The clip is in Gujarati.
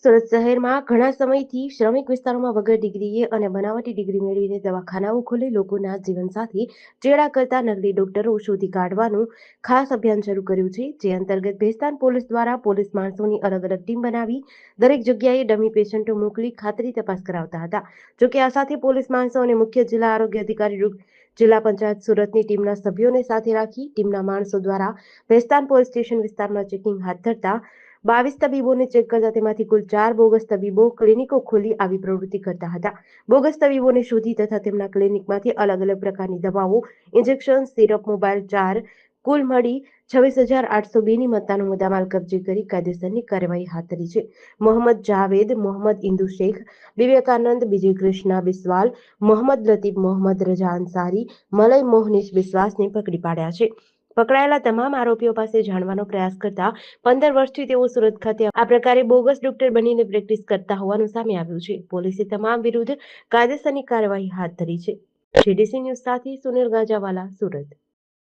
સુરત શહેરમાં ઘણા સમયથી શ્રમિક વિસ્તારોમાં વગર ડિગ્રીએ અને બનાવટી ડિગ્રી મેળવીને દવાખાનાઓ ખોલી લોકોના જીવન સાથે ચેડા કરતા નકલી ડોક્ટરો શોધી કાઢવાનું ખાસ અભિયાન શરૂ કર્યું છે, જે અંતર્ગત ભેસ્તાન પોલીસ દ્વારા પોલીસ માણસોની અલગ અલગ ટીમ બનાવી દરેક જગ્યાએ ડમી પેશન્ટો મોકલી ખાતરી તપાસ કરાવતા હતા. જોકે આ સાથે પોલીસ માણસો અને મુખ્ય જિલ્લા આરોગ્ય અધિકારી જિલ્લા પંચાયત સુરતની ટીમના સભ્યોને સાથે રાખી ટીમના માણસો દ્વારા ભેસ્તાન પોલીસ સ્ટેશન વિસ્તારમાં ચેકિંગ હાથ ધરતા 22 તબીબોને ચેક કરતા તેમાંથી કુલ 4 બોગસ તબીબો ક્લિનિકો ખોલી આવી પ્રવૃત્તિ કરતા હતા. બોગસ તબીબોને શોધી તથા તેમના ક્લિનિકમાંથી અલગ અલગ પ્રકારની દવાઓ, ઇન્જેક્શન, સિરપ, મોબાઈલ 4 કુલ મળી 26,802 ની મત્તાનો મુદ્દામાલ કબજે કરી કાયદેસરની કાર્યવાહી હાથ ધરી છે. મોહમ્મદ જાવેદ, મોહમ્મદ ઇન્દુ શેખ, વિવેકાનંદ, વિજય કૃષ્ણા બિસ્વાલ, મોહમ્મદ લતીફ, મોહમ્મદ રજા અંસારી, મલય મોહનીશ બિસ્વાસને પકડી પાડ્યા છે. પકડાયેલા તમામ આરોપીઓ પાસે જાણવાનો પ્રયાસ કરતા 15 વર્ષથી તેઓ સુરત ખાતે આ પ્રકારે બોગસ ડોક્ટર બનીને પ્રેક્ટિસ કરતા હોવાનું સામે આવ્યું છે. પોલીસે તમામ વિરુદ્ધ કાયદેસરની કાર્યવાહી હાથ ધરી છે. જીડીસી ન્યૂઝ સાથે સુનિલ ગાજાવાલા, સુરત.